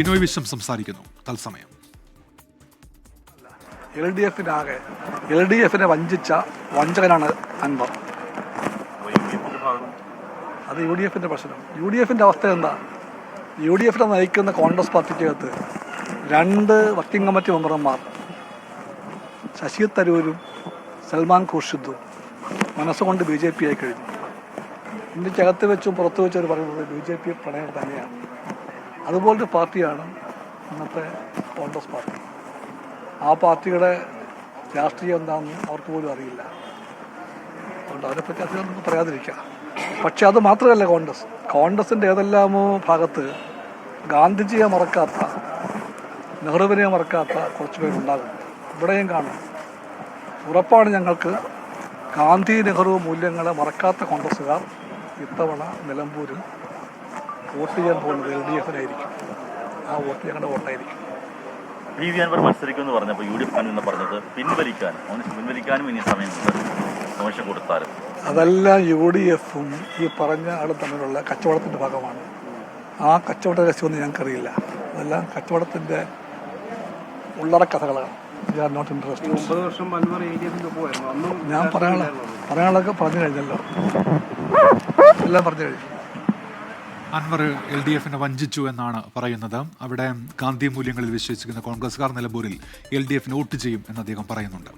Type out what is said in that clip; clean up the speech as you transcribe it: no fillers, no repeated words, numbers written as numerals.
ബിനോയ് വിശ്വം സംസാരിക്കുന്നു തത്സമയം. L D എഫിനെ വഞ്ചിച്ച വഞ്ചകനാണ് അൻവർ. അത് യു ഡി എഫിൻ്റെ പ്രശ്നം. യു ഡി എഫിൻ്റെ അവസ്ഥ എന്താ? യു ഡി എഫിനെ നയിക്കുന്ന കോൺഗ്രസ് പാർട്ടിക്കകത്ത് 2 വർക്കിംഗ് കമ്മിറ്റി മെമ്പർമാർ ശശി തരൂരും സൽമാൻ ഖുർഷിദും മനസ്സുകൊണ്ട് ബി ജെ പി ആയി കഴിഞ്ഞു. ഇന്ത്യക്കകത്ത് വെച്ചും പുറത്തു വെച്ചവർ പറയുന്നത് ബി ജെ പി പ്രണയം തന്നെയാണ്. അതുപോലൊരു പാർട്ടിയാണ് ഇന്നത്തെ കോൺഗ്രസ് പാർട്ടി. ആ പാർട്ടിയുടെ രാഷ്ട്രീയം എന്താണെന്ന് അവർക്ക് പോലും അറിയില്ല. അതുകൊണ്ട് അതിനെപ്പറ്റി അധികം നമുക്ക് പറയാതിരിക്കാം. പക്ഷെ അത് മാത്രമല്ല, കോൺഗ്രസിൻ്റെ ഏതെല്ലാമോ ഭാഗത്ത് ഗാന്ധിജിയെ മറക്കാത്ത, നെഹ്റുവിനെ മറക്കാത്ത കുറച്ച് പേരുണ്ടാകും. ഇവിടെയും കാണും. ഉറപ്പാണ് ഞങ്ങൾക്ക് ഗാന്ധി നെഹ്റു മൂല്യങ്ങളെ മറക്കാത്ത കോൺഗ്രസ്സുകാർ ഇത്തവണ നിലമ്പൂരിൽ വോട്ട് ചെയ്യാൻ പോകുന്നത് എൽ ഡി എഫിനായിരിക്കും. ആ വോട്ട് ഞങ്ങളുടെ വോട്ടായിരിക്കും. പി വി അൻവർ മത്സരിക്കുമെന്ന് പറഞ്ഞപ്പോൾ യു ഡി എഫ് എന്ന് പറഞ്ഞത് പിൻവലിക്കാനും ഇനി സമയമുണ്ട്, മോശം കൊടുത്താലും. അതെല്ലാം യു ഡി എഫും ഈ പറഞ്ഞ ആളും തമ്മിലുള്ള കച്ചവടത്തിൻ്റെ ഭാഗമാണ്. ആ കച്ചവട രഹസ്യമൊന്നും ഞങ്ങൾക്കറിയില്ല. അതെല്ലാം കച്ചവടത്തിൻ്റെ ഉള്ളറ കഥകളാണ്. V are not interested. 9 വർഷം അൻവർ എൽ.ഡി.എഫിന്റെ പോയിരുന്നു. ഞാൻ പറയാനുള്ളതൊക്കെ പറഞ്ഞു കഴിഞ്ഞല്ലോ, എല്ലാം പറഞ്ഞു കഴിഞ്ഞു. അൻവർ എൽ ഡി എഫിനെ വഞ്ചിച്ചു എന്നാണ് പറയുന്നത്. അവിടെ ഗാന്ധി മൂല്യങ്ങളിൽ വിശ്വസിക്കുന്ന കോൺഗ്രസ്സുകാർ നിലമ്പൂരിൽ എൽ ഡി എഫിന് വോട്ട് ചെയ്യും എന്ന് അദ്ദേഹം പറയുന്നുണ്ട്.